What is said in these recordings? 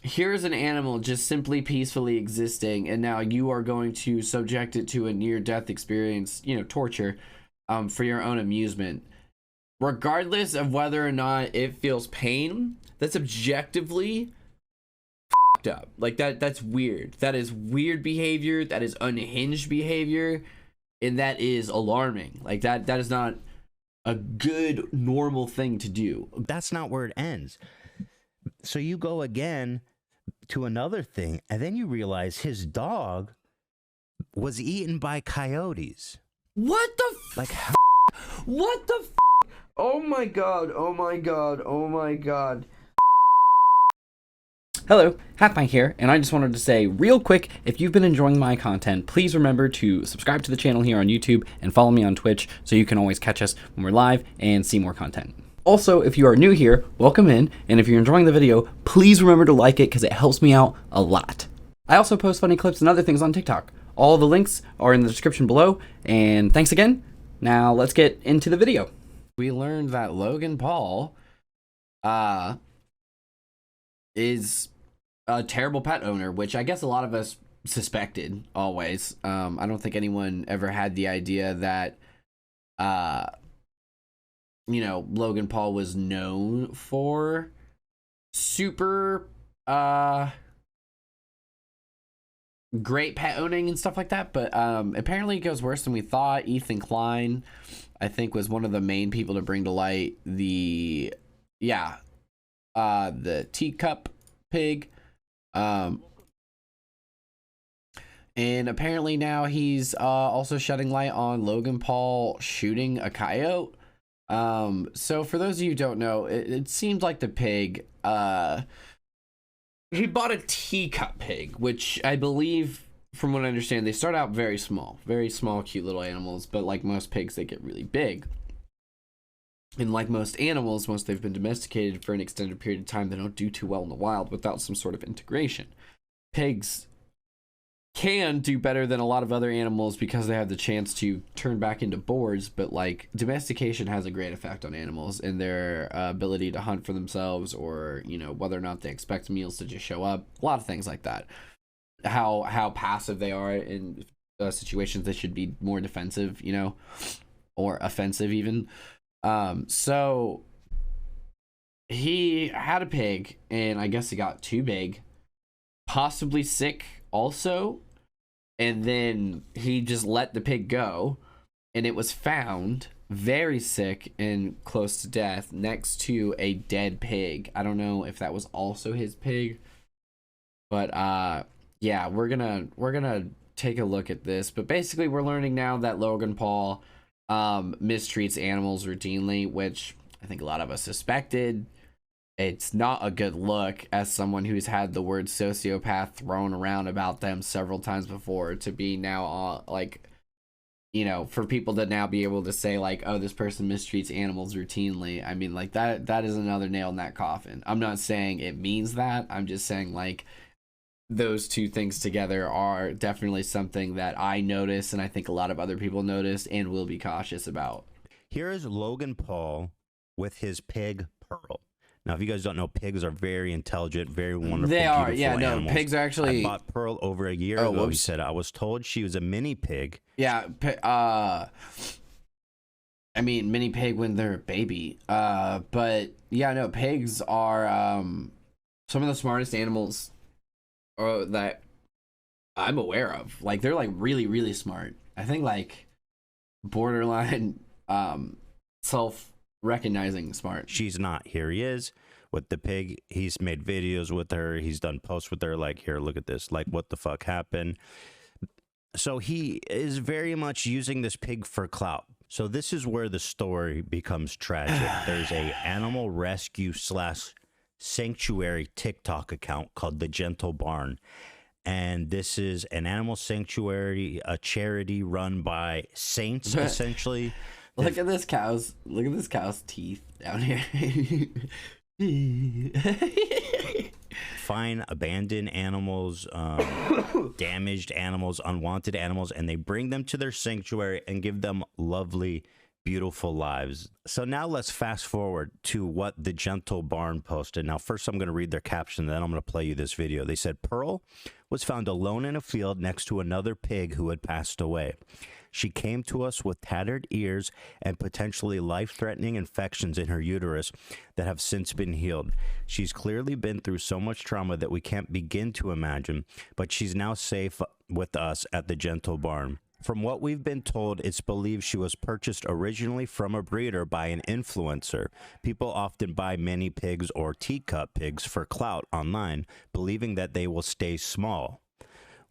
here's an animal just simply peacefully existing, and now you are going to subject it to a near-death experience, you know, torture, for your own amusement. Regardless of whether or not it feels pain, that's objectively fucked up. Like that's weird. That is weird behavior. That is unhinged behavior, and that is alarming. Like that is not a good normal thing to do. That's not where it ends. So you go again to another thing, and then you realize his dog was eaten by coyotes. What the like what the oh my god, oh my god, oh my god. Hello, Halfpint here, and I just wanted to say real quick, if you've been enjoying my content, please remember to subscribe to the channel here on YouTube and follow me on Twitch so you can always catch us when we're live and see more content. Also, if you are new here, welcome in, and if you're enjoying the video, please remember to like it because it helps me out a lot. I also post funny clips and other things on TikTok. All the links are in the description below, and thanks again. Now let's get into the video. We learned that Logan Paul is a terrible pet owner, which I guess a lot of us suspected always. I don't think anyone ever had the idea that you know, Logan Paul was known for super great pet owning and stuff like that, but apparently it goes worse than we thought. Ethan Klein, I think, was one of the main people to bring to light the teacup pig, and apparently now he's also shedding light on Logan Paul shooting a coyote. So for those of you who don't know, it seems like the pig, he bought a teacup pig, which I believe, from what I understand, they start out very small, cute little animals, but like most pigs, they get really big. And like most animals, once they've been domesticated for an extended period of time, they don't do too well in the wild without some sort of integration. Pigs can do better than a lot of other animals because they have the chance to turn back into boars, but like domestication has a great effect on animals and their ability to hunt for themselves, or you know, whether or not they expect meals to just show up, a lot of things like that. How passive they are in situations that should be more defensive, you know, or offensive even. So he had a pig, and I guess it got too big, possibly sick also, and then he just let the pig go, and it was found very sick and close to death next to a dead pig. I don't know if that was also his pig, but yeah, we're gonna take a look at this. But basically we're learning now that Logan Paul mistreats animals routinely, which I think a lot of us suspected. It's not a good look, as someone who's had the word sociopath thrown around about them several times before, to be now like, you know, for people to now be able to say like, oh, this person mistreats animals routinely. I mean, like that is another nail in that coffin. I'm not saying it means that. I'm just saying like those two things together are definitely something that I noticed, and I think a lot of other people noticed and will be cautious about. Here is Logan Paul with his pig Pearl. Now, if you guys don't know, pigs are very intelligent, very wonderful, they are, yeah, no, animals. Pigs are actually. I bought Pearl over a year ago. He said I was told she was a mini pig. Yeah, I mean, mini pig when they're a baby. But yeah, no, pigs are some of the smartest animals that I'm aware of. Like, they're like really, really smart. I think like borderline self-recognizing smart. She's not. Here he is with the pig. He's made videos with her. He's done posts with her. Like, here, look at this. Like, what the fuck happened? So he is very much using this pig for clout. So this is where the story becomes tragic. There's a animal rescue / sanctuary TikTok account called The Gentle Barn. And this is an animal sanctuary, a charity run by saints, essentially. Look at this cow's teeth down here. Find abandoned animals, damaged animals, unwanted animals, and they bring them to their sanctuary and give them lovely, beautiful lives. So now let's fast forward to what the Gentle Barn posted. Now, first I'm going to read their caption, then I'm going to play you this video. They said, Pearl was found alone in a field next to another pig who had passed away. She came to us with tattered ears and potentially life-threatening infections in her uterus that have since been healed. She's clearly been through so much trauma that we can't begin to imagine, but she's now safe with us at the Gentle Barn. From what we've been told, it's believed she was purchased originally from a breeder by an influencer. People often buy mini pigs or teacup pigs for clout online, believing that they will stay small.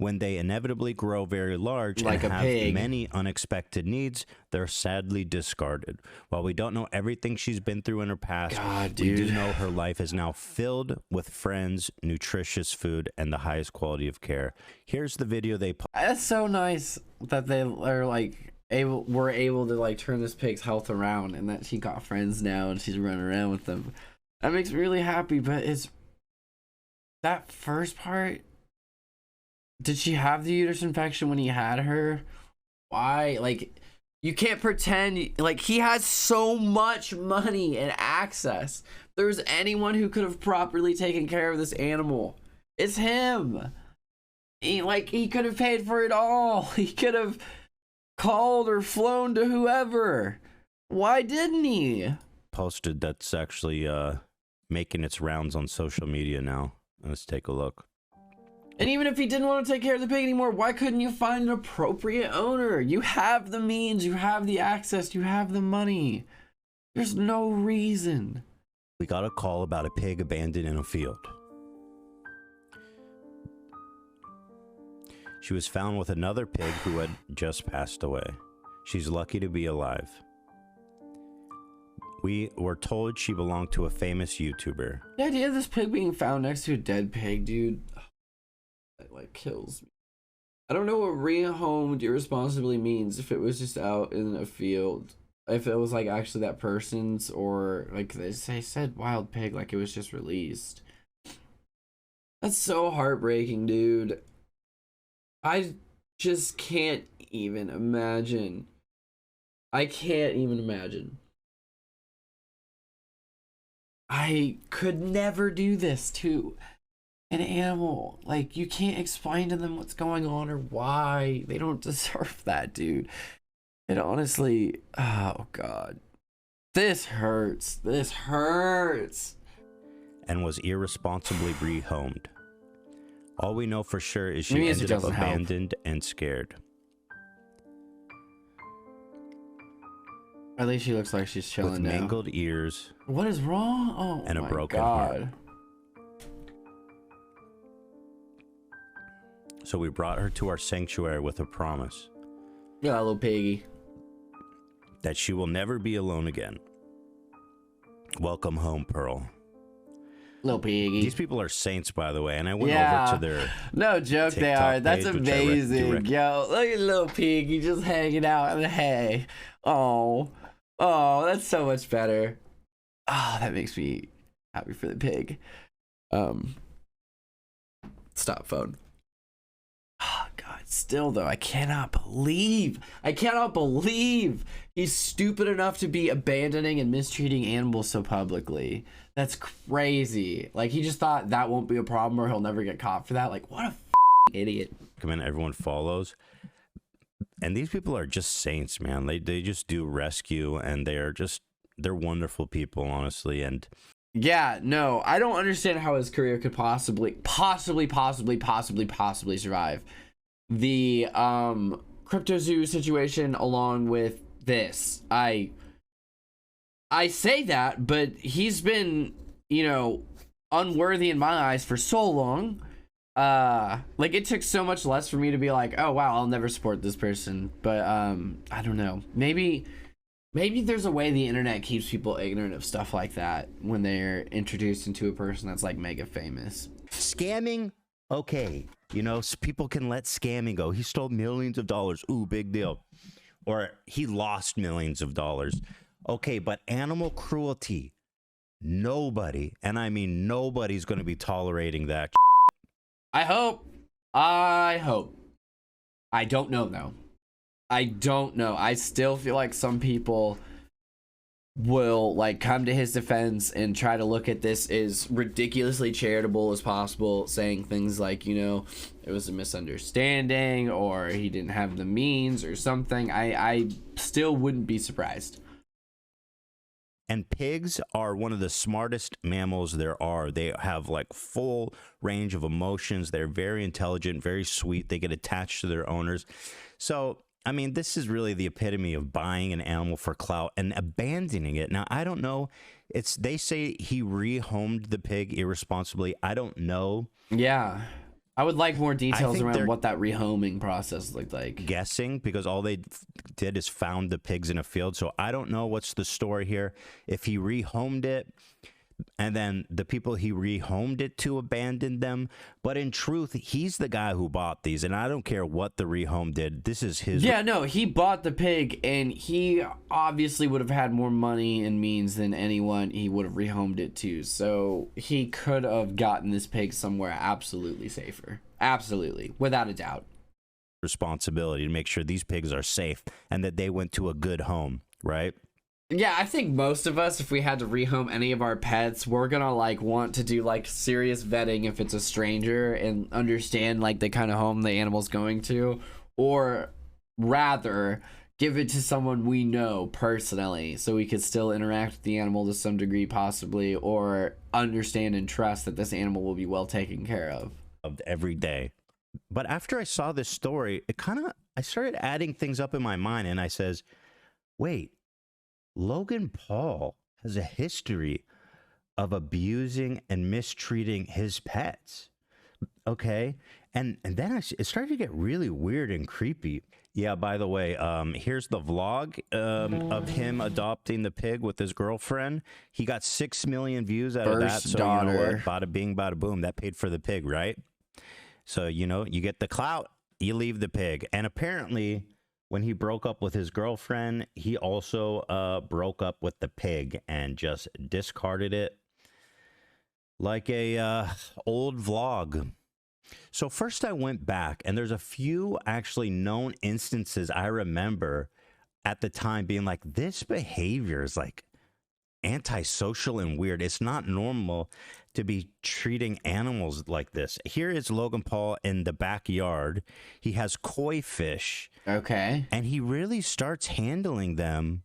When they inevitably grow very large like and a have pig. many unexpected needs, they're sadly discarded. While we don't know everything she's been through in her past, God, we do dude. know her life is now filled with friends, nutritious food, and the highest quality of care. Here's the video they That's so nice that they are like were able to like turn this pig's health around, and that she got friends now and she's running around with them. That makes me really happy. But it's that first part. Did she have the uterus infection when he had her? Why? Like, you can't pretend. Like, he has so much money and access. If there's anyone who could have properly taken care of this animal, it's him. He could have paid for it all. He could have called or flown to whoever. Why didn't he? posted that's actually making its rounds on social media now. Let's take a look. And even if he didn't want to take care of the pig anymore, why couldn't you find an appropriate owner? You have the means, you have the access, you have the money. There's no reason. We got a call about a pig abandoned in a field. She was found with another pig who had just passed away. She's lucky to be alive. We were told she belonged to a famous YouTuber. The idea of this pig being found next to a dead pig, dude, that like kills me. I don't know what rehomed irresponsibly means, if it was just out in a field, if it was like actually that person's, or like they said wild pig, like it was just released. That's so heartbreaking, dude. I just can't even imagine. I can't even imagine. I could never do this to an animal. Like, you can't explain to them what's going on or why. They don't deserve that, dude. And honestly, oh God, this hurts. This hurts. And was irresponsibly rehomed. All we know for sure is she Maybe it ended up doesn't help. abandoned and scared. At least she looks like she's chilling With now. mangled ears. What is wrong? Oh And a my broken God. heart. So we brought her to our sanctuary with a promise Yeah, that little piggy. that she will never be alone again. Welcome home, Pearl. Little piggy. These people are saints, by the way, and I went Yeah. over to their No joke, they TikTok are. That's page, which I amazing. Yo, look at little piggy just hanging out in the hay. Oh, that's so much better. That makes me happy for the pig. Stop phone. Oh God, still though, I cannot believe he's stupid enough to be abandoning and mistreating animals so publicly. That's crazy. Like, he just thought that won't be a problem or he'll never get caught for that. Like, what a idiot. come in, everyone follows. And these people are just saints, man. They just do rescue, and they're wonderful people, honestly. And Yeah, no, I don't understand how his career could possibly survive the crypto zoo situation along with this. I say that, but he's been, unworthy in my eyes for so long. Like, it took so much less for me to be like, oh wow, I'll never support this person. But I don't know. Maybe there's a way the internet keeps people ignorant of stuff like that when they're introduced into a person that's like mega famous. scamming, okay. People can let scamming go. He stole millions of dollars. Ooh, big deal. Or he lost millions of dollars. Okay, but animal cruelty, nobody, and I mean nobody's going to be tolerating that. I hope. I don't know though. I don't know. I still feel like some people will like come to his defense and try to look at this as ridiculously charitable as possible, saying things like, you know, it was a misunderstanding or he didn't have the means or something. I still wouldn't be surprised. And pigs are one of the smartest mammals there are. They have like full range of emotions. They're very intelligent, very sweet. They get attached to their owners. So, I mean, this is really the epitome of buying an animal for clout and abandoning it. Now, I don't know. They say he rehomed the pig irresponsibly. I don't know. Yeah. I would like more details around what that rehoming process looked like. Guessing, because all they did is found the pigs in a field. So I don't know what's the story here. If he rehomed it and then the people he rehomed it to abandoned them. But in truth, he's the guy who bought these. And I don't care what the rehome did. This is his. Yeah, no, he bought the pig and he obviously would have had more money and means than anyone he would have rehomed it to. So he could have gotten this pig somewhere absolutely safer. Absolutely. Without a doubt. Responsibility to make sure these pigs are safe and that they went to a good home, right? Yeah, I think most of us, if we had to rehome any of our pets, we're gonna like want to do like serious vetting if it's a stranger and understand like the kind of home the animal's going to, or rather give it to someone we know personally so we could still interact with the animal to some degree possibly, or understand and trust that this animal will be well taken care of every day. But after I saw this story, I started adding things up in my mind, and I says, wait, Logan Paul has a history of abusing and mistreating his pets. Okay. And then it started to get really weird and creepy. Yeah, by the way, here's the vlog of him adopting the pig with his girlfriend. He got 6 million views out of that. So daughter. You know what? Bada bing, bada boom. That paid for the pig, right? So, you know, you get the clout, you leave the pig. And apparently, when he broke up with his girlfriend, he also broke up with the pig and just discarded it like a old vlog. So first I went back, and there's a few actually known instances I remember at the time being like, this behavior is like antisocial and weird. It's not normal to be treating animals like this. Here is Logan Paul in the backyard. He has koi fish. Okay. And he really starts handling them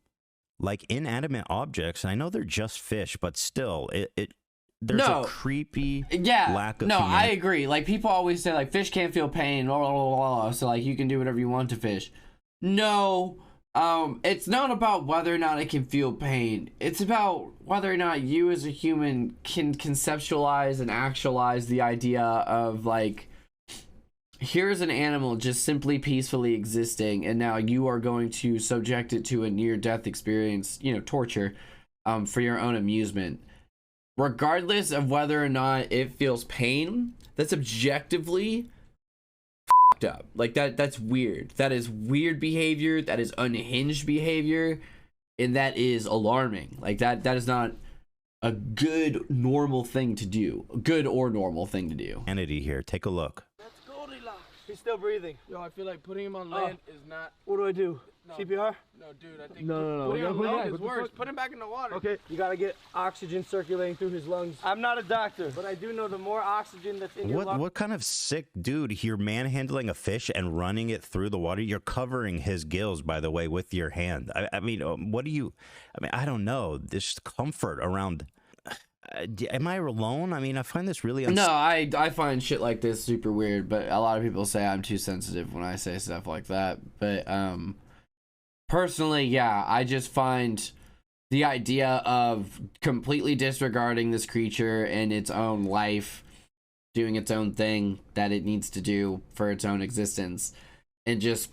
like inanimate objects. And I know they're just fish, but still, there's a creepy lack of humanity. I agree. Like, people always say, like, fish can't feel pain, blah, blah, blah, blah, so, like, you can do whatever you want to fish. No, it's not about whether or not it can feel pain. It's about whether or not you as a human can conceptualize and actualize the idea of, like, here's an animal just simply peacefully existing, and now you are going to subject it to a near-death experience, you know, torture, for your own amusement. Regardless of whether or not it feels pain, that's objectively f***ed up. Like, that's weird. That is weird behavior. That is unhinged behavior. And that is alarming. Like, that is not a good, normal thing to do. A good or normal thing to do. Entity here. Take a look. Let's go, relax. He's still breathing. Yo, I feel like putting him on land is not... What do I do? No. CPR? No, dude, I think... No. Putting him on land What is the worse. fuck? Put him back in the water. Okay, you gotta get oxygen circulating through his lungs. I'm not a doctor, but I do know the more oxygen that's in your lungs... What kind of sick dude? You're manhandling a fish and running it through the water. You're covering his gills, by the way, with your hand. I mean, what do you... I mean, I don't know. This comfort around... am I alone? I mean, I find this really... No, I find shit like this super weird, but a lot of people say I'm too sensitive when I say stuff like that. But, personally, yeah, I just find the idea of completely disregarding this creature and its own life, doing its own thing that it needs to do for its own existence, and just,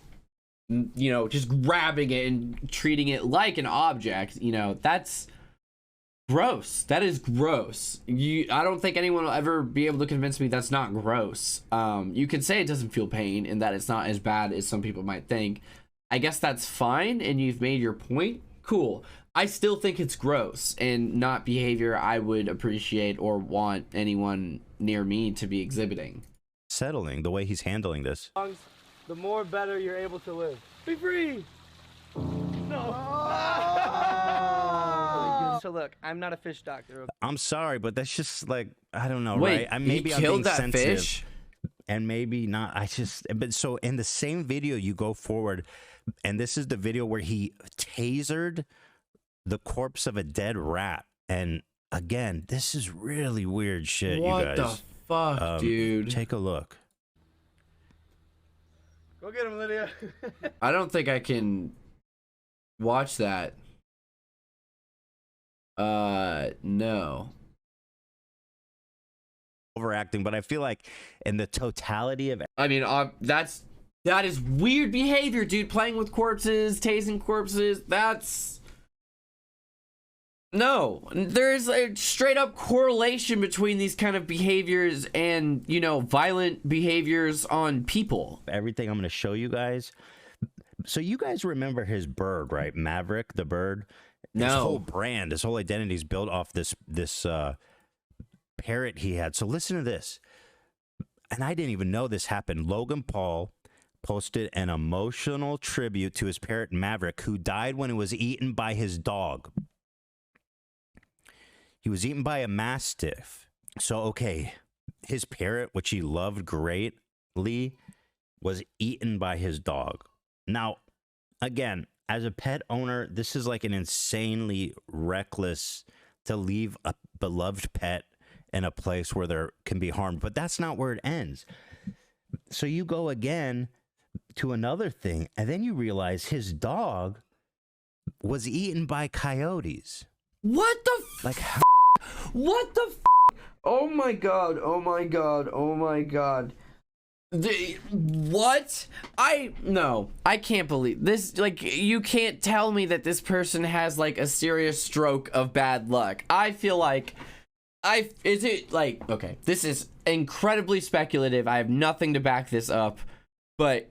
you know, just grabbing it and treating it like an object, you know, that's gross. That is gross. I don't think anyone will ever be able to convince me that's not gross. You can say it doesn't feel pain and that it's not as bad as some people might think. I guess that's fine, and you've made your point. Cool. I still think it's gross and not behavior I would appreciate or want anyone near me to be exhibiting. Settling the way he's handling this. Lungs. the more better you're able to live. Be free! No. So look, I'm not a fish doctor. I'm sorry, but that's just like, I don't know, Wait, right? he killed that fish? And maybe not. But so in the same video, you go forward, and this is the video where he tasered the corpse of a dead rat. And again, this is really weird shit, What you guys. the fuck, dude? Take a look. Go get him, Lydia. I don't think I can watch that. No. Overacting, but I feel like in the totality of I mean, that is weird behavior, dude. Playing with corpses, tasing corpses. No, there's a straight up correlation between these kind of behaviors and, you know, violent behaviors on people. everything I'm going to show you guys. So you guys remember his bird, right? Maverick, the bird. No. His whole brand, his whole identity is built off this parrot he had. So listen to this. And I didn't even know this happened. Logan Paul posted an emotional tribute to his parrot Maverick, who died when it was eaten by his dog. He was eaten by a mastiff. So, okay, his parrot, which he loved greatly, was eaten by his dog. Now, again, as a pet owner, this is like an insanely reckless to leave a beloved pet in a place where there can be harmed. But that's not where it ends. So you go again to another thing, and then you realize his dog was eaten by coyotes. What the Like, how What the Oh my god, oh my god, oh my god. What? No, I can't believe this. Like, you can't tell me that this person has like a serious stroke of bad luck. I feel like okay, this is incredibly speculative. I have nothing to back this up, but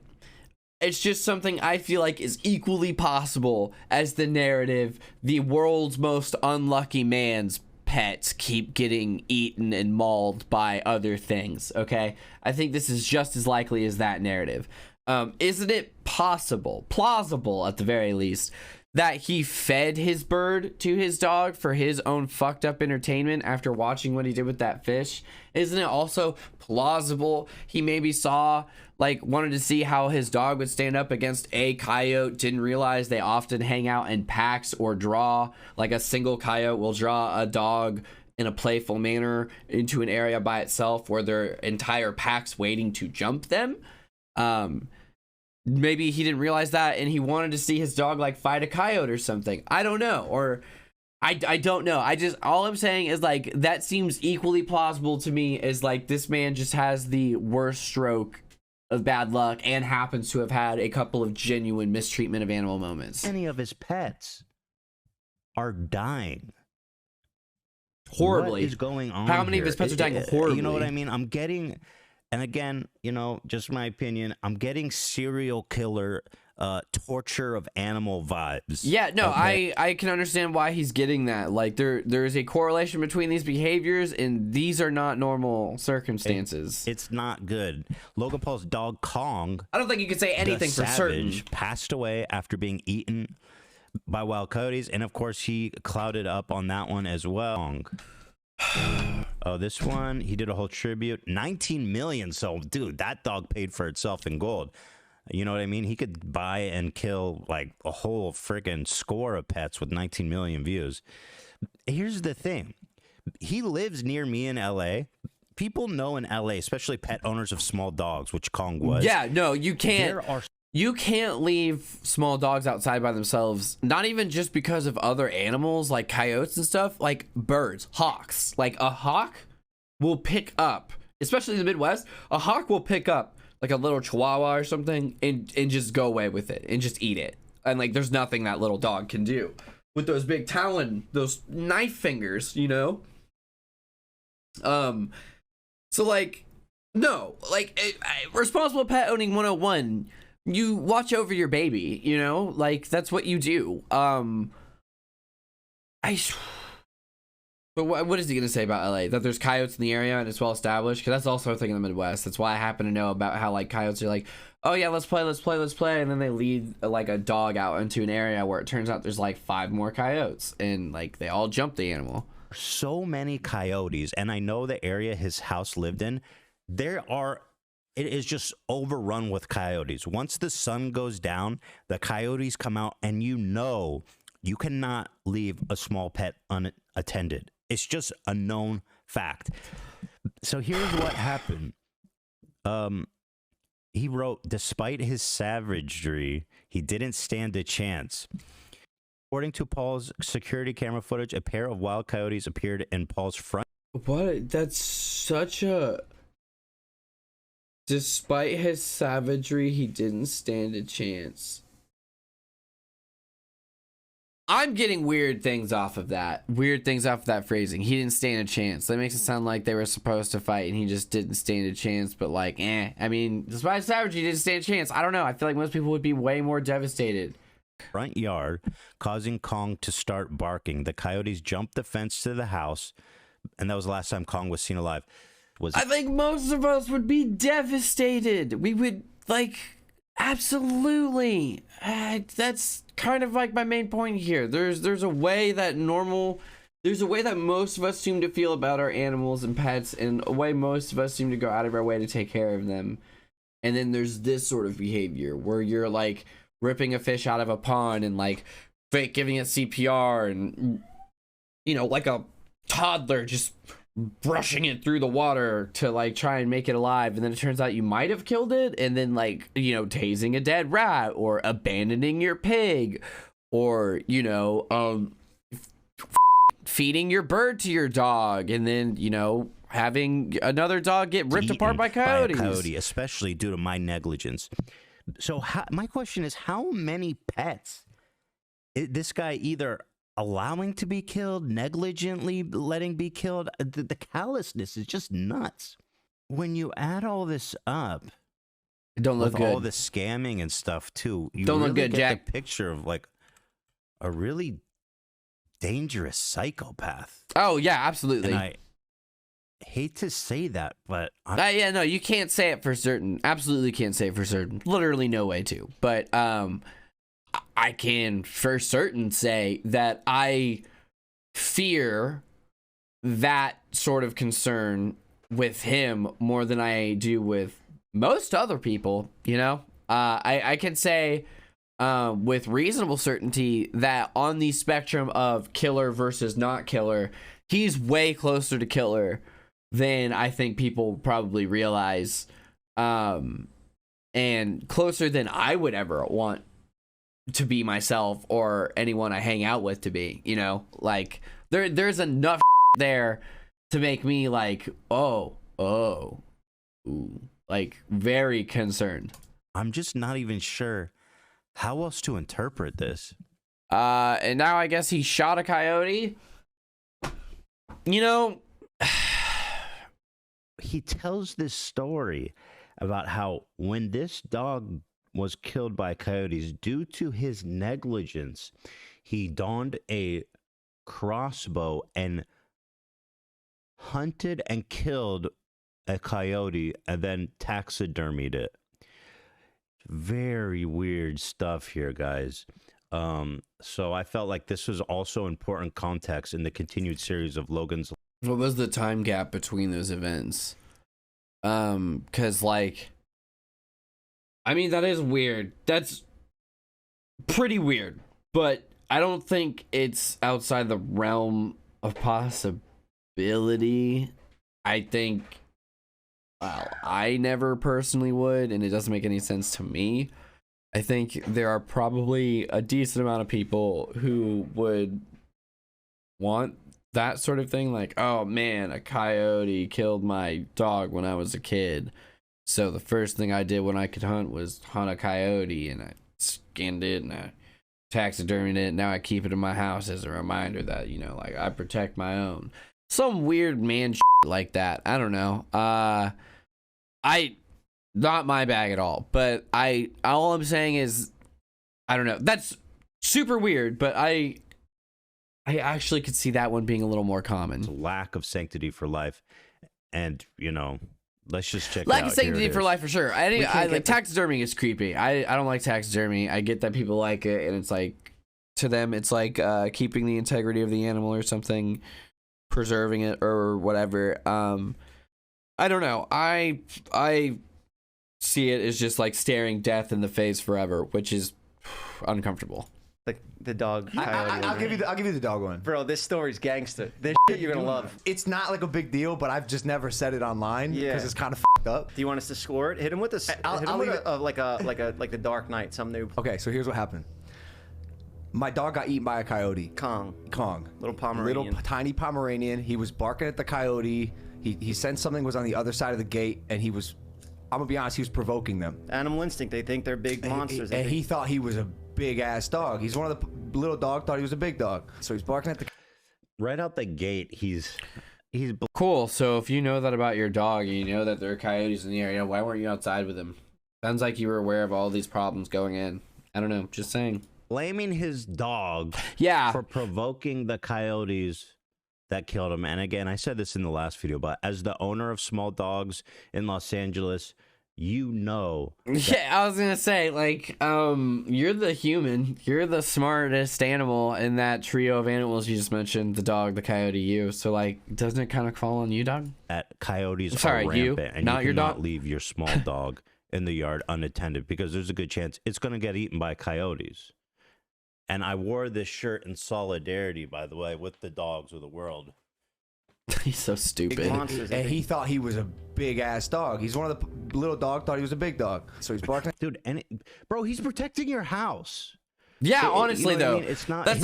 it's just something I feel like is equally possible as the narrative. The world's most unlucky man's pets keep getting eaten and mauled by other things. Okay, I think this is just as likely as that narrative. Isn't it plausible at the very least, that he fed his bird to his dog for his own fucked up entertainment after watching what he did with that fish? Isn't it also plausible he maybe wanted to see how his dog would stand up against a coyote, didn't realize they often hang out in packs or draw, like a single coyote will draw a dog in a playful manner into an area by itself where their entire pack's waiting to jump them? Maybe he didn't realize that and he wanted to see his dog like fight a coyote or something. I don't know. Or I don't know. All I'm saying is like, that seems equally plausible to me as like, this man just has the worst stroke of bad luck and happens to have had a couple of genuine mistreatment of animal moments. any of his pets are dying. Horribly. What is going on? How many of his pets are dying horribly? You know what I mean? I'm getting, and again, you know, just my opinion, I'm getting serial killer, torture of animal vibes. Yeah, no, Okay? I can understand why he's getting that. Like, there is a correlation between these behaviors, and these are not normal circumstances. It's not good. Logan Paul's dog Kong, I don't think you can say anything the for certain. savage, passed away after being eaten by wild coyotes, and of course he clouded up on that one as well. Oh, this one, he did a whole tribute, 19 million. So, dude, that dog paid for itself in gold. You know what I mean? He could buy and kill like a whole freaking score of pets with 19 million views. Here's the thing. He lives near me in LA. People know in LA, especially pet owners of small dogs, which Kong was. Yeah, no, you can't. There are You can't leave small dogs outside by themselves, not even just because of other animals like coyotes and stuff, like birds, hawks. Like a hawk will pick up, especially in the Midwest, a hawk will pick up like a little chihuahua or something and just go away with it and just eat it. And like there's nothing that little dog can do with those big talon, those knife fingers, you know? So like, no, like responsible pet owning 101, you watch over your baby, you know, like that's what you do. But what is he gonna say about LA? That there's coyotes in the area and it's well established? Because that's also a thing in the Midwest. That's why I happen to know about how like coyotes are like, oh yeah, let's play, and then they lead like a dog out into an area where it turns out there's like 5 more coyotes and like they all jump the animal. So many coyotes, and I know the area his house lived in. It is just overrun with coyotes. Once the sun goes down, the coyotes come out, and you cannot leave a small pet unattended. It's just a known fact. So here's what happened. He wrote, despite his savagery, he didn't stand a chance. According to Paul's security camera footage, a pair of wild coyotes appeared in Paul's front. What? That's such a... Despite his savagery, he didn't stand a chance. I'm getting weird things off of that. Weird things off of that phrasing. He didn't stand a chance. That makes it sound like they were supposed to fight and he just didn't stand a chance. But like, I mean, despite his savagery, he didn't stand a chance. I don't know. I feel like most people would be way more devastated. Front yard, causing Kong to start barking. The coyotes jumped the fence to the house, and that was the last time Kong was seen alive. I think most of us would be devastated. We would, like, absolutely. That's kind of like my main point here. There's a way that most of us seem to feel about our animals and pets, and a way most of us seem to go out of our way to take care of them. And then there's this sort of behavior where you're like ripping a fish out of a pond and like fake giving it CPR and, you know, like a toddler just brushing it through the water to like try and make it alive, and then it turns out you might have killed it, and then like, you know, tasing a dead rat or abandoning your pig or, you know, feeding your bird to your dog, and then, you know, having another dog get ripped apart by coyotes. By a coyote, especially due to my negligence. So my question is, how many pets is this guy either allowing to be killed, negligently letting be killed? The callousness is just nuts. When you add all this up, it don't look with good. all the scamming and stuff too, you don't really look good, get Jack. the picture of like a really dangerous psychopath. Oh yeah, absolutely. And I hate to say that, but yeah, no, you can't say it for certain. Absolutely can't say it for certain. Literally no way to. But I can for certain say that I fear that sort of concern with him more than I do with most other people, you know? I can say with reasonable certainty that on the spectrum of killer versus not killer, he's way closer to killer than I think people probably realize, and closer than I would ever want to be myself or anyone I hang out with to be, you know? Like there's enough there to make me like, ooh, like very concerned. I'm just not even sure how else to interpret this. And now I guess he shot a coyote. You know, he tells this story about how when this dog was killed by coyotes due to his negligence, he donned a crossbow and hunted and killed a coyote and then taxidermied it. Very weird stuff here, guys. So I felt like this was also important context in the continued series of Logan's. What was the time gap between those events? Cause like, I mean, that is weird. That's pretty weird, but I don't think it's outside the realm of possibility. I think, well, I never personally would, and it doesn't make any sense to me. I think there are probably a decent amount of people who would want that sort of thing. Like, oh man, a coyote killed my dog when I was a kid. So the first thing I did when I could hunt was hunt a coyote, and I skinned it and I taxidermied it. Now I keep it in my house as a reminder that, you know, like I protect my own. Some weird man shit like that. I don't know. Not my bag at all, but all I'm saying is, I don't know. That's super weird, but I I actually could see that one being a little more common. Lack of sanctity for life. And, you know, let's just check Lack it out. of sanctity for life for sure. I like taxidermy is creepy. I don't like taxidermy. I get that people like it, and it's like, to them, it's like keeping the integrity of the animal or something, preserving it or whatever. I don't know. I see it as just like staring death in the face forever, which is uncomfortable. The dog. I'll give you the dog one. Bro, this story's gangster. This shit you're gonna love. It's not like a big deal, but I've just never said it online because it's kind of fucked up. Do you want us to score it? Hit him with a like the Dark Knight, some new. Okay, so here's what happened. My dog got eaten by a coyote. Kong. Little tiny Pomeranian. He was barking at the coyote. He sensed something was on the other side of the gate, and he was, I'm gonna be honest, he was provoking them. Animal instinct. They think they're big monsters. And he thought he was a big ass dog. He's one of the little dog, thought he was a big dog. So he's barking at the Right out the gate, he's cool. So if you know that about your dog and you know that there are coyotes in the area, why weren't you outside with him? Sounds like you were aware of all these problems going in. I don't know, just saying. blaming his dog for provoking the coyotes that killed him. And again, I said this in the last video, but as the owner of small dogs in Los Angeles, you know. Yeah, I was gonna say, like, you're the human, you're the smartest animal in that trio of animals you just mentioned, the dog, the coyote, you. So, like, doesn't it kind of fall on you, dog? That coyotes are rampant, and not you your cannot dog. leave your small dog in the yard unattended because there's a good chance it's going to get eaten by coyotes. And I wore this shirt in solidarity, by the way, with the dogs of the world. He's so stupid. And he thought he was a big ass dog. He's one of the little dog, thought he was a big dog. So he's barking. Dude, and bro, he's protecting your house. Yeah, So, honestly, you know what I though, mean? It's not. it's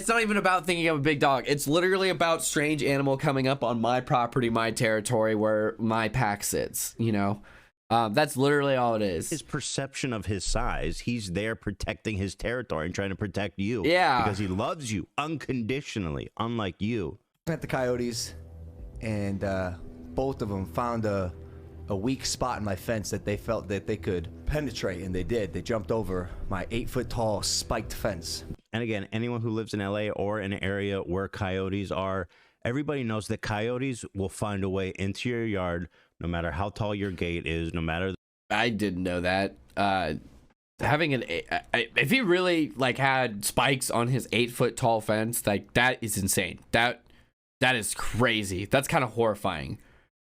not even about thinking of a big dog. It's literally about strange animal coming up on my property, my territory, where my pack sits. You know, that's literally all it is. His perception of his size, he's there protecting his territory and trying to protect you. Yeah, because he loves you unconditionally, unlike you. At the coyotes, and both of them found a weak spot in my fence that they felt that they could penetrate, and they did. They jumped over my 8-foot-tall spiked fence. And again, anyone who lives in LA or in an area where coyotes are, everybody knows that coyotes will find a way into your yard, no matter how tall your gate is, no matter. I didn't know that. Having if he really like had spikes on his 8-foot-tall fence, like that is insane. That is crazy. That's kind of horrifying.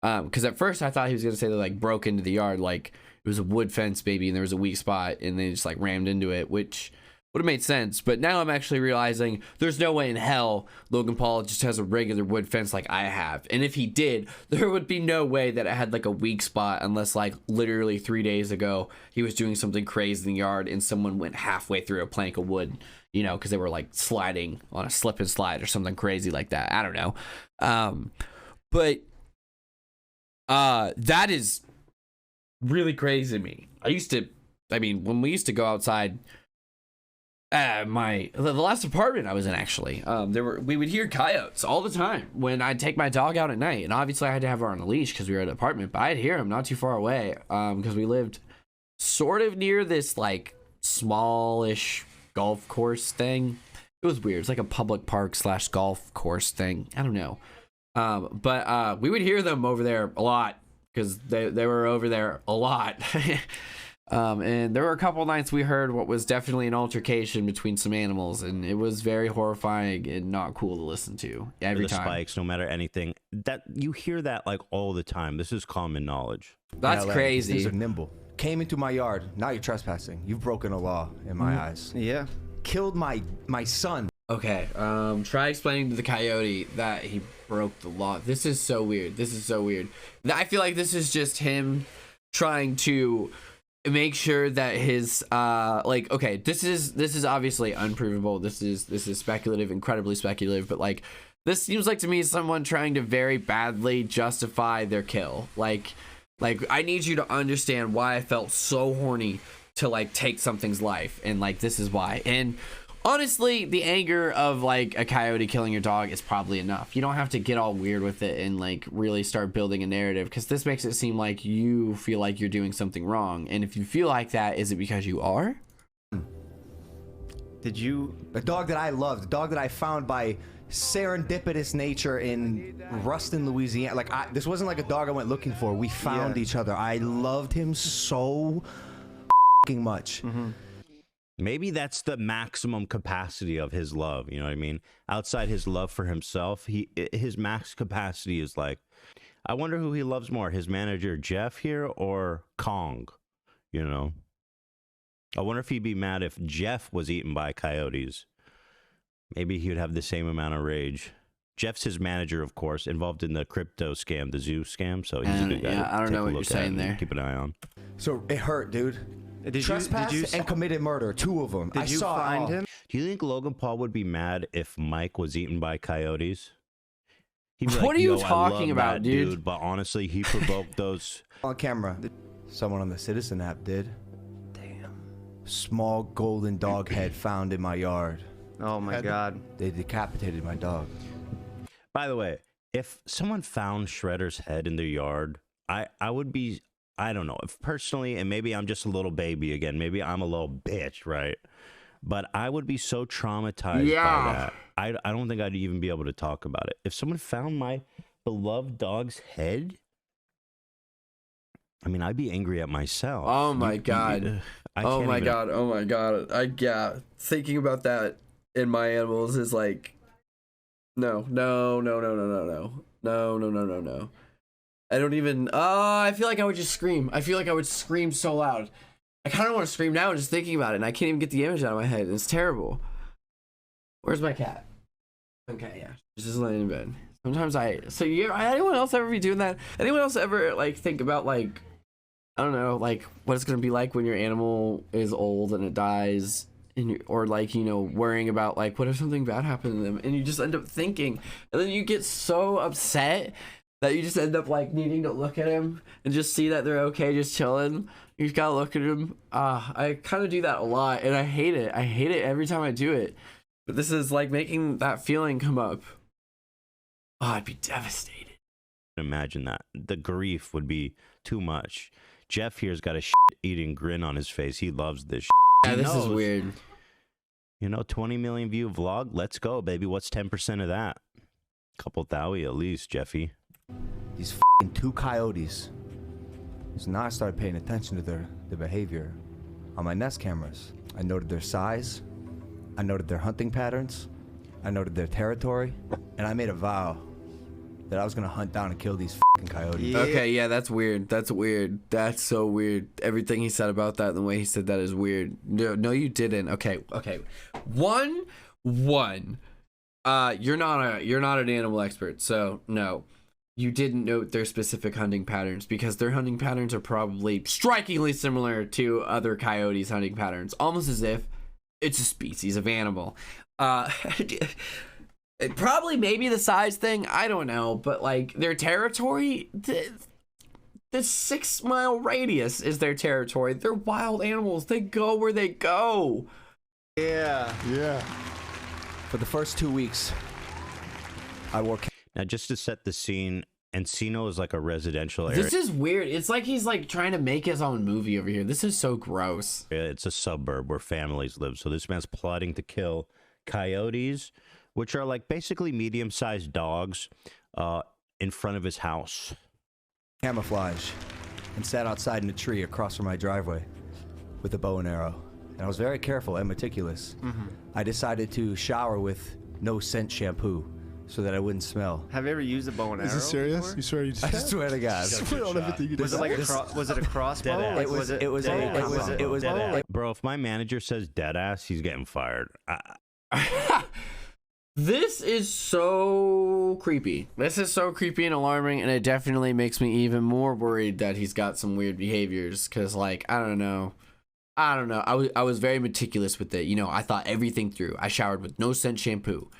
Because at first I thought he was gonna say they like broke into the yard, like it was a wood fence maybe, and there was a weak spot, and they just like rammed into it, which would have made sense. But now I'm actually realizing there's no way in hell Logan Paul just has a regular wood fence like I have. And if he did, there would be no way that it had like a weak spot, unless like literally 3 days ago he was doing something crazy in the yard and someone went halfway through a plank of wood, you know, because they were like sliding on a slip and slide or something crazy like that. I don't know. But that is really crazy to me. When we used to go outside, the last apartment I was in, actually, we would hear coyotes all the time when I'd take my dog out at night, and obviously I had to have her on a leash because we were at an apartment, but I'd hear them not too far away, because we lived sort of near this like smallish golf course thing. It was weird. It's like a public park / golf course thing. I don't know. But we would hear them over there a lot because they were over there a lot. And there were a couple nights we heard what was definitely an altercation between some animals, and it was very horrifying and not cool to listen to every time. Spikes, no matter anything, that you hear that like all the time. This is common knowledge. That's crazy. These are nimble. Came into my yard. Now you're trespassing. You've broken a law in my eyes. Yeah. Killed my son. Okay, try explaining to the coyote that he broke the law. This is so weird. I feel like this is just him trying to make sure that his okay, this is obviously unprovable. This is speculative, incredibly speculative, but like this seems like to me someone trying to very badly justify their kill. Like I need you to understand why I felt so horny to like take something's life, and like this is why. And honestly, the anger of like a coyote killing your dog is probably enough. You don't have to get all weird with it and like really start building a narrative, because this makes it seem like you feel like you're doing something wrong. And if you feel like that, is it because you are? Did you? The dog that I loved, the dog that I found by serendipitous nature in Ruston, Louisiana. Like, this wasn't like a dog I went looking for. We found each other. I loved him so fucking much. Maybe that's the maximum capacity of his love. You know what I mean? Outside his love for himself, his max capacity is like, I wonder who he loves more, his manager Jeff here or Kong, you know? I wonder if he'd be mad if Jeff was eaten by coyotes. Maybe he would have the same amount of rage. Jeff's his manager, of course, involved in the crypto scam, the zoo scam, so he's a good guy. Yeah, I don't know what you're saying there. Keep an eye on. So it hurt, dude. Trespass and committed murder, 2 of them. Did you find him? Do you think Logan Paul would be mad if Mike was eaten by coyotes? He'd be What like, are you "Yo, I talking love about, that dude?" But honestly, he provoked those. On camera. Someone on the Citizen app did. Damn. Small golden dog head found in my yard. Oh my God. They decapitated my dog. By the way, if someone found Shredder's head in their yard, I would be, I don't know, if personally, and maybe I'm just a little baby again, maybe I'm a little bitch, right? But I would be so traumatized by that. I don't think I'd even be able to talk about it. If someone found my beloved dog's head, I mean, I'd be angry at myself. Oh my God. Oh my God. Oh my God. Yeah. Thinking about that in my animals is like, no. I don't even, I feel like I would just scream. I feel like I would scream so loud. I kind of want to scream now just thinking about it, and I can't even get the image out of my head. It's terrible. Where's my cat? Okay, yeah. She's just laying in bed. Sometimes anyone else ever be doing that? Anyone else ever, like, think about, like, I don't know, like, what it's going to be like when your animal is old and it dies? Or like, you know, worrying about, like, what if something bad happened to them, and you just end up thinking, and then you get so upset that you just end up, like, needing to look at him and just see that they're okay, just chilling. You just gotta look at him. I kind of do that a lot, and I hate it. I hate it every time I do it. But this is like making that feeling come up. Oh, I'd be devastated. Imagine that. The grief would be too much. Jeff here's got a shit-eating grin on his face. He loves this shit. Yeah, this is weird. You know, 20 million view vlog. Let's go, baby. What's 10% of that? Couple thousand at least, Jeffy. These 2 coyotes. So now I started paying attention to their behavior on my Nest cameras. I noted their size. I noted their hunting patterns. I noted their territory. And I made a vow that I was going to hunt down and kill these coyotes. Yeah. Okay, yeah, that's weird. That's weird. That's so weird. Everything he said about that and the way he said that is weird. No, you didn't. Okay. One. You're not an animal expert, so no. You didn't note their specific hunting patterns because their hunting patterns are probably strikingly similar to other coyotes' hunting patterns, almost as if it's a species of animal. Probably maybe the size thing, I don't know, but like their territory, the 6-mile radius is their territory. They're wild animals. They go where they go. Yeah. For the first 2 weeks, I wore... Now, just to set the scene, Encino is like a residential area. This is weird. It's like he's like trying to make his own movie over here. This is so gross. It's a suburb where families live. So this man's plotting to kill coyotes, which are like basically medium-sized dogs, in front of his house. Camouflage and sat outside in a tree across from my driveway with a bow and arrow. And I was very careful and meticulous. I decided to shower with no scent shampoo so that I wouldn't smell. Have you ever used a bow and arrow? Is this serious? Before? You swear you just I swear to God. swear on everything you did. Was it like was it a crossbow? Deadass. Like, It was Bro, if my manager says dead ass, he's getting fired. This is so creepy. This is so creepy and alarming, and it definitely makes me even more worried that he's got some weird behaviors. Cause like I don't know. I was very meticulous with it. You know, I thought everything through. I showered with no scent shampoo.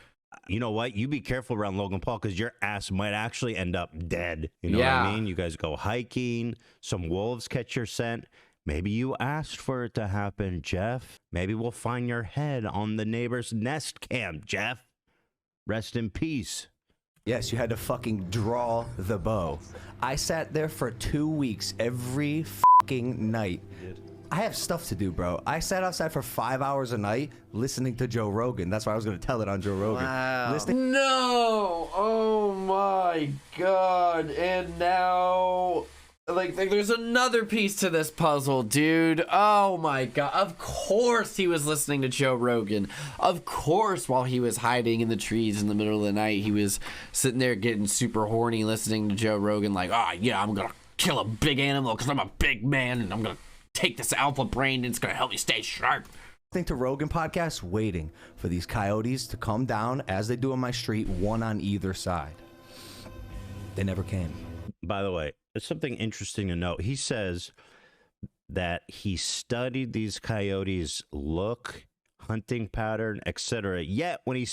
You know what? You be careful around Logan Paul because your ass might actually end up dead. You know what I mean? You guys go hiking, some wolves catch your scent. Maybe you asked for it to happen, Jeff. Maybe we'll find your head on the neighbor's Nest cam, Jeff. Rest in peace. Yes, you had to fucking draw the bow. I sat there for 2 weeks every fucking night I have stuff to do, bro. I sat outside for 5 hours a night listening to Joe Rogan. That's why I was gonna tell it on Joe Rogan. Wow. No! Oh my god. And now, like, there's another piece to this puzzle, dude. Oh my god. Of course he was listening to Joe Rogan. Of course, while he was hiding in the trees in the middle of the night, he was sitting there getting super horny listening to Joe Rogan, like, oh yeah, I'm gonna kill a big animal because I'm a big man and I'm gonna take this alpha brain and it's gonna help me stay sharp. Listening to Rogan podcasts, waiting for these coyotes to come down as they do on my street, one on either side. They never came. By the way, there's something interesting to note. He says that he studied these coyotes' look, hunting pattern, etc. Yet when he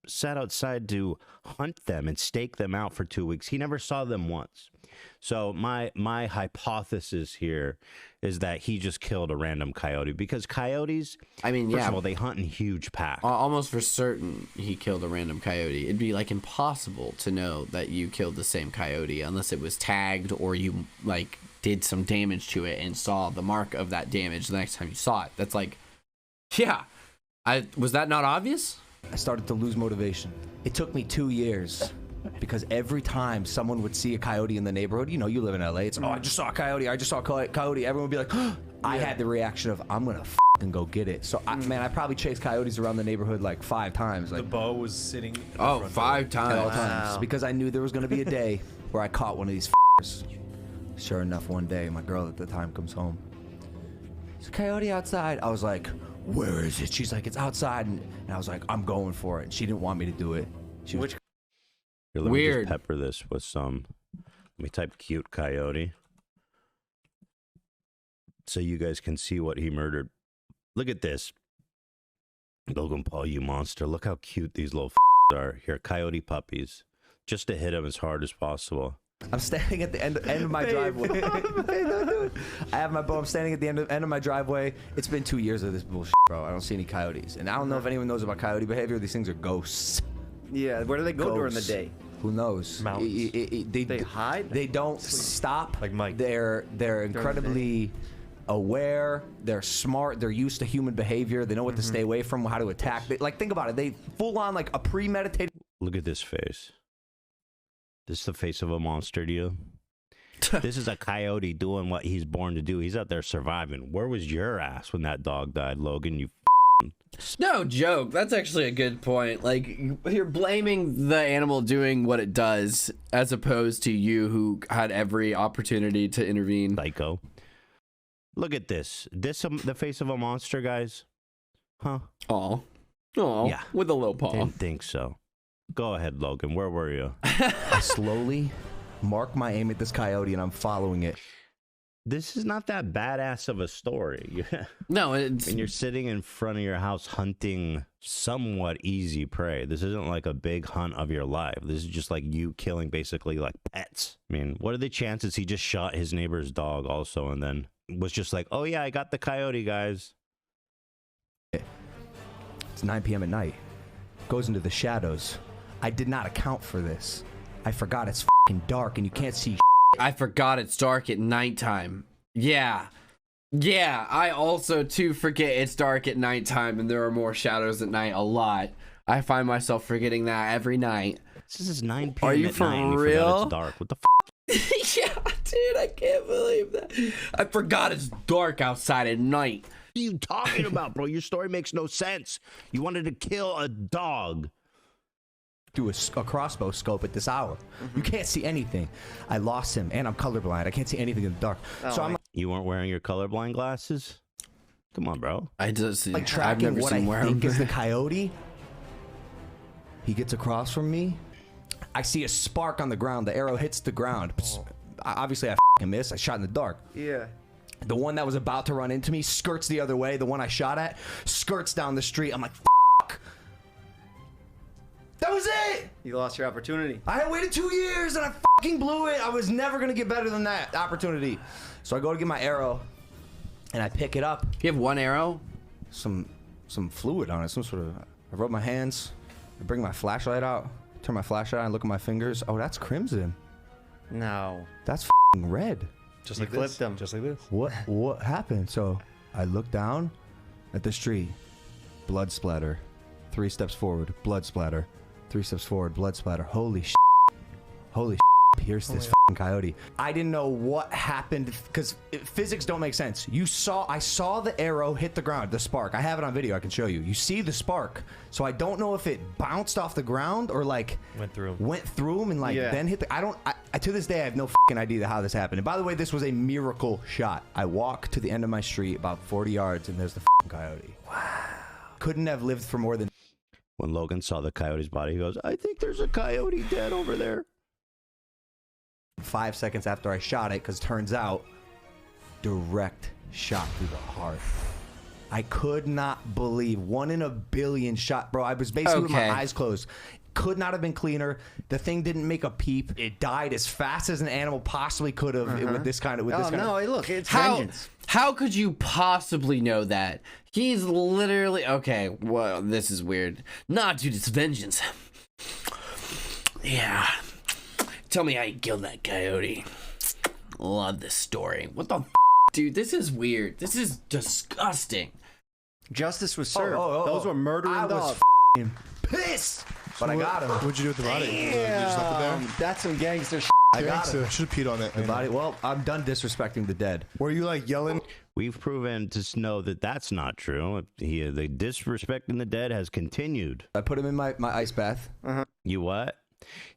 sat outside to hunt them and stake them out for 2 weeks, he never saw them once. So my hypothesis here is that he just killed a random coyote, because coyotes, I mean, first yeah, of all, they hunt in huge packs. almost for certain he killed a random coyote. It'd be like impossible to know that you killed the same coyote unless it was tagged or you like did some damage to it and saw the mark of that damage the next time you saw it. That's like, yeah, was that not obvious? I started to lose motivation. It took me 2 years because every time someone would see a coyote in the neighborhood, you know, you live in LA, it's, oh, I just saw a coyote, I just saw a coyote. Everyone would be like, oh. I had the reaction of, I'm gonna fucking go get it. So, man, I probably chased coyotes around the neighborhood like 5 times. Like, The bow was sitting in the Oh, front 5 door. times. at all times, because I knew there was gonna be a day where I caught one of these f***ers. Sure enough, one day, my girl at the time comes home. There's a coyote outside. I was like, where is it? She's like, it's outside. And I was like, I'm going for it. And she didn't want me to do it. She was Here, let me Weird. just pepper this with some. Let me type cute coyote so you guys can see what he murdered. Look at this. Logan Paul, you monster. Look how cute these little are. Here, coyote puppies. Just to hit them as hard as possible. I'm standing at the end of my driveway. I have my bow. I'm standing at the end of my driveway. It's been 2 years of this bullshit, bro. I don't see any coyotes. And I don't know if anyone knows about coyote behavior. These things are ghosts. Yeah, where do they go during the day? Who knows? Mountains. They hide? They don't stop. Like Mike. They're incredibly aware. They're smart. They're used to human behavior. They know what to stay away from, how to attack. Like, think about it. They full on like a premeditated. Look at this face. This is the face of a monster to you. This is a coyote doing what he's born to do. He's out there surviving. Where was your ass when that dog died, Logan? You No joke. That's actually a good point. Like, you're blaming the animal doing what it does as opposed to you who had every opportunity to intervene. psycho. Look at this. This the face of a monster, guys? Huh? Oh, Yeah. with a little paw. Didn't think so. Go ahead, Logan. Where were you? I slowly mark my aim at this coyote, and I'm following it. This is not that badass of a story. No, it's When you're sitting in front of your house hunting somewhat easy prey, this isn't like a big hunt of your life. This is just like you killing basically like pets. I mean, what are the chances he just shot his neighbor's dog also and then was just like, oh yeah, I got the coyote, guys. It's 9 p.m. at night. Goes into the shadows. I did not account for this. I forgot it's fucking dark and you can't see. I forgot it's dark at nighttime. Yeah, I also too forget it's dark at nighttime and there are more shadows at night a lot. I find myself forgetting that every night. This is 9 p.m. Are you at for night and you forgot real? it's dark. What the Yeah, dude, I can't believe that. I forgot it's dark outside at night. are you talking about, bro? Your story makes no sense. You wanted to kill a dog. Do a crossbow scope at this hour. You can't see anything. I lost him, and I'm colorblind. I can't see anything in the dark. So I'm You weren't wearing your colorblind glasses? Come on, bro. I just like I've tracking never what I seen where think is the coyote. He gets across from me. I see a spark on the ground. The arrow hits the ground. Obviously, I fucking missed. I shot in the dark. Yeah. The one that was about to run into me skirts the other way. The one I shot at skirts down the street. I'm like, fuck. That was it. You lost your opportunity. I had waited 2 years and I fucking blew it. I was never gonna get better than that opportunity. So I go to get my arrow and I pick it up. You have one arrow? Some fluid on it. Some sort of. I rub my hands. I bring my flashlight out. Turn my flashlight on. Look at my fingers. Oh, that's crimson. No. That's red. Just You like flipped this. them. Just like this. What happened? So I look down at this tree. Blood splatter. 3 steps forward. Blood splatter. 3 steps forward. Blood splatter. Holy shit. Holy shit. Pierce this fucking coyote. I didn't know what happened because physics don't make sense. I saw the arrow hit the ground, the spark. I have it on video. I can show you. You see the spark. So I don't know if it bounced off the ground or like went through him and like then hit the. I to this day I have no fucking idea how this happened. And by the way, this was a miracle shot. I walk to the end of my street about 40 yards and there's the fucking coyote. Wow. Couldn't have lived for more than. When Logan saw the coyote's body, he goes, "I think there's a coyote dead over there." 5 seconds after I shot it, because turns out, direct shot through the heart. I could not believe 1 in a billion shot, bro. I was basically with my eyes closed. Could not have been cleaner. The thing didn't make a peep. It died as fast as an animal possibly could have with this kind of. Look, it's vengeance. How could you possibly know that? He's literally okay. Well, this is weird. Nah, dude, it's vengeance. Yeah. Tell me how you killed that coyote. Love this story. What the dude? This is weird. This is disgusting. Justice was served. Those were murdering dogs. I was pissed, but I got him. What'd you do with the body? Damn, You just left it there? that's some gangster shit. I got him. Should have peed on it. The body. Well, I'm done disrespecting the dead. Were you like yelling? We've proven to know that that's not true. The disrespecting the dead has continued. I put him in my ice bath. You what?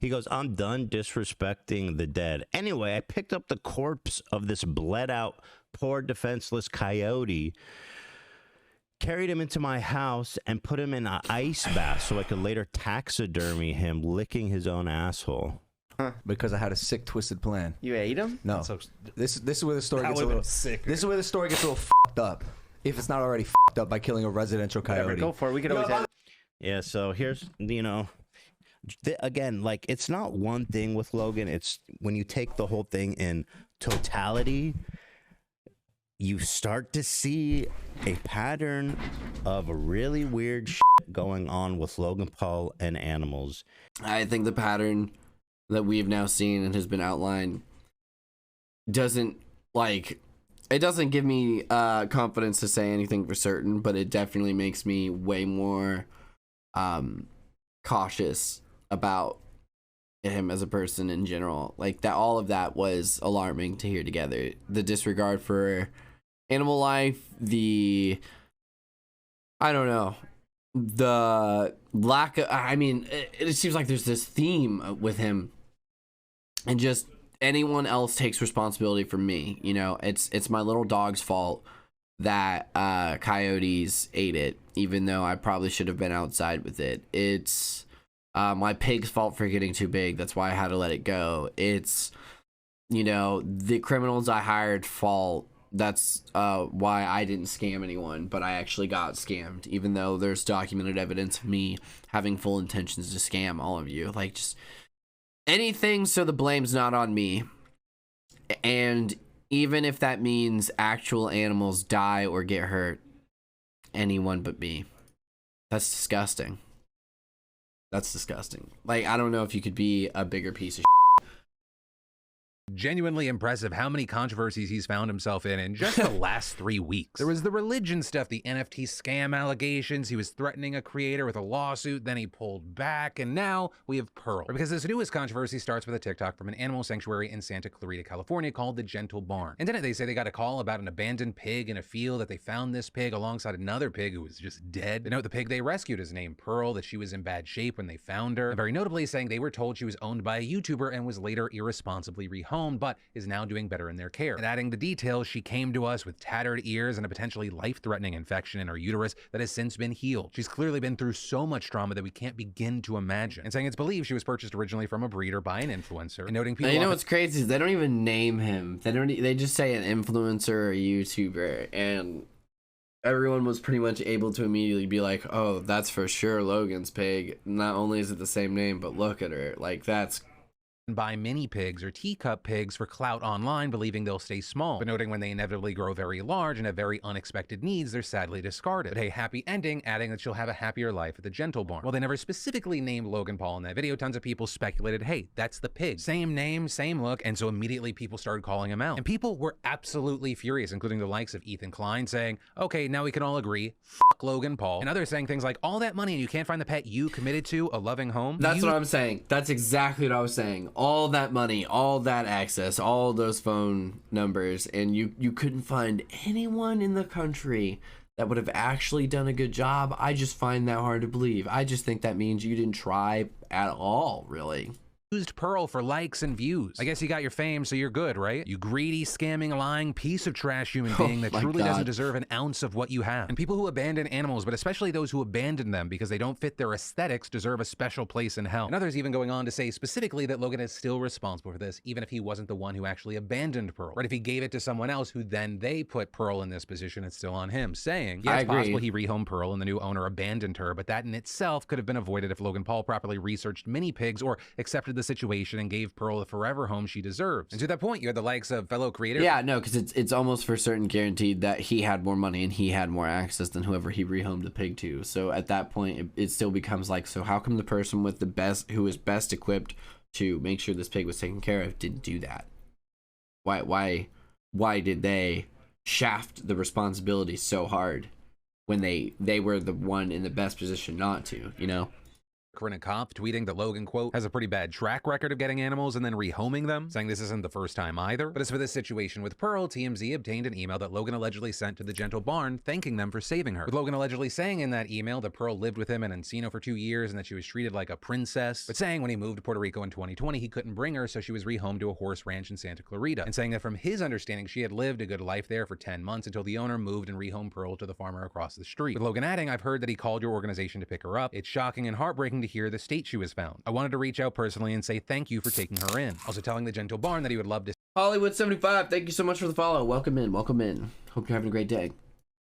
He goes, "I'm done disrespecting the dead." Anyway, I picked up the corpse of this bled out, poor defenseless coyote, carried him into my house, and put him in an ice bath so I could later taxidermy him licking his own asshole. Because I had a sick, twisted plan. You ate him? No. This is where the story gets a little sick. This is where the story gets a little fucked up. If it's not already fucked up by killing a residential coyote. Whatever, go for it. We could always have. Yeah, so here's, again, like, it's not one thing with Logan. It's when you take the whole thing in totality, you start to see a pattern of really weird shit going on with Logan Paul and animals. I think the pattern that we've now seen and has been outlined doesn't give me confidence to say anything for certain, but it definitely makes me way more cautious about him as a person in general. Like that, all of that was alarming to hear together. The disregard for animal life, the lack of, it seems like there's this theme with him, and just anyone else takes responsibility for me. It's my little dog's fault that coyotes ate it, even though I probably should have been outside with it. It's my pig's fault for getting too big. That's why I had to let it go. It's the criminals I hired fault. That's why I didn't scam anyone, but I actually got scammed, even though there's documented evidence of me having full intentions to scam all of you. Like, just anything so the blame's not on me. And even if that means actual animals die or get hurt, anyone but me. That's disgusting. That's disgusting. Like, I don't know if you could be a bigger piece of Genuinely impressive how many controversies he's found himself in just the last 3 weeks. There was the religion stuff, the NFT scam allegations, he was threatening a creator with a lawsuit, then he pulled back, and now we have Pearl. Because this newest controversy starts with a TikTok from an animal sanctuary in Santa Clarita, California called the Gentle Barn. And in it they say they got a call about an abandoned pig in a field, that they found this pig alongside another pig who was just dead. They note the pig they rescued is named Pearl, that she was in bad shape when they found her, and very notably saying they were told she was owned by a YouTuber and was later irresponsibly rehomed, but is now doing better in their care. And adding the details, she came to us with tattered ears and a potentially life-threatening infection in her uterus that has since been healed. She's clearly been through so much trauma that we can't begin to imagine. And saying it's believed she was purchased originally from a breeder by an influencer. And noting people. You know what's crazy is they don't even name him. They just say an influencer or a YouTuber, and everyone was pretty much able to immediately be like, "Oh, that's for sure Logan's pig. Not only is it the same name, but look at her. Like, that's buy mini pigs or teacup pigs for clout online, believing they'll stay small, but noting when they inevitably grow very large and have very unexpected needs, they're sadly discarded. But hey, happy ending, adding that she'll have a happier life at the Gentle Barn. While they never specifically named Logan Paul in that video, tons of people speculated, hey, that's the pig. Same name, same look, and so immediately people started calling him out. And people were absolutely furious, including the likes of Ethan Klein saying, okay, now we can all agree, fuck Logan Paul. And others saying things like, all that money and you can't find the pet you committed to, a loving home? That's what I'm saying. That's exactly what I was saying. All that money, all that access, all those phone numbers, and you couldn't find anyone in the country that would have actually done a good job. I just find that hard to believe. I just think that means you didn't try at all, really. Used Pearl for likes and views. I guess you got your fame, so you're good, right? You greedy, scamming, lying piece of trash human being that truly doesn't deserve an ounce of what you have. And people who abandon animals, but especially those who abandon them because they don't fit their aesthetics, deserve a special place in hell. And others even going on to say specifically that Logan is still responsible for this, even if he wasn't the one who actually abandoned Pearl. Right? If he gave it to someone else who then they put Pearl in this position, it's still on him, saying, yeah, it's possible he rehomed Pearl and the new owner abandoned her, but that in itself could have been avoided if Logan Paul properly researched mini pigs or accepted the situation and gave Pearl the forever home she deserves. And to that point, you had the likes of fellow creators. Yeah, no, because it's almost for certain guaranteed that he had more money and he had more access than whoever he rehomed the pig to. So at that point, it still becomes like, so how come the person with the best, who is best equipped to make sure this pig was taken care of, didn't do that? Why did they shaft the responsibility so hard when they were the one in the best position not to, you know? Corinna Kopf tweeting that Logan, quote, has a pretty bad track record of getting animals and then rehoming them, saying this isn't the first time either. But as for this situation with Pearl, TMZ obtained an email that Logan allegedly sent to the Gentle Barn thanking them for saving her, with Logan allegedly saying in that email that Pearl lived with him in Encino for 2 years and that she was treated like a princess, but saying when he moved to Puerto Rico in 2020 he couldn't bring her, so she was rehomed to a horse ranch in Santa Clarita, and saying that from his understanding she had lived a good life there for 10 months until the owner moved and rehomed Pearl to the farmer across the street. With Logan adding, I've heard that he called your organization to pick her up. It's shocking and heartbreaking to hear the state she was found. I wanted to reach out personally and say thank you for taking her in. Also telling the Gentle Barn that he would love to Hollywood75, thank you so much for the follow. Welcome in, welcome in. Hope you're having a great day.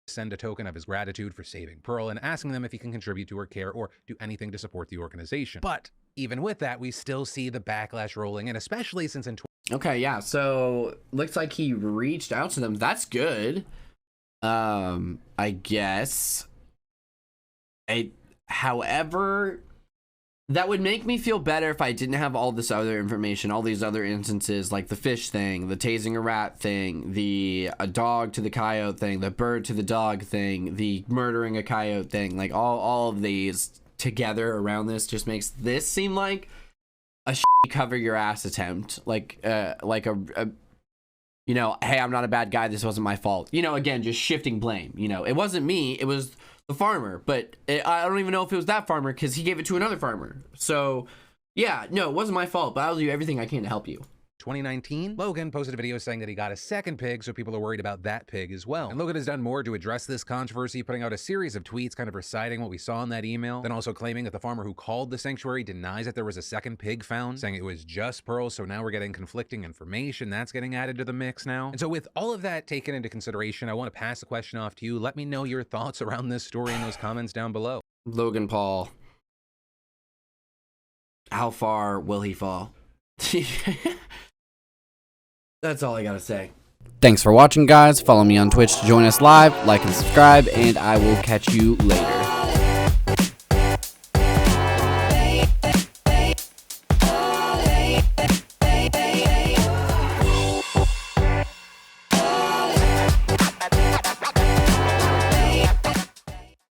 Send a token of his gratitude for saving Pearl and asking them if he can contribute to her care or do anything to support the organization. But even with that, we still see the backlash rolling in, especially since in Okay, yeah, so looks like he reached out to them. That's good. I guess. However, that would make me feel better if I didn't have all this other information, all these other instances, like the fish thing, the tasing a rat thing, the a dog to the coyote thing, the bird to the dog thing, the murdering a coyote thing. Like all of these together around this just makes this seem like a cover your ass attempt. Like a you know, hey, I'm not a bad guy, this wasn't my fault. You know, again, just shifting blame. You know, it wasn't me, it was the farmer, but I don't even know if it was that farmer because he gave it to another farmer. So yeah, no, it wasn't my fault, but I'll do everything I can to help you. 2019, Logan posted a video saying that he got a second pig, so people are worried about that pig as well. And Logan has done more to address this controversy, putting out a series of tweets kind of reciting what we saw in that email, then also claiming that the farmer who called the sanctuary denies that there was a second pig found, saying it was just Pearl, so now we're getting conflicting information that's getting added to the mix now. And so with all of that taken into consideration, I want to pass the question off to you. Let me know your thoughts around this story in those comments down below. Logan Paul, how far will he fall? That's all I gotta say. Thanks for watching, guys. Follow me on Twitch to join us live, like and subscribe, and I will catch you later.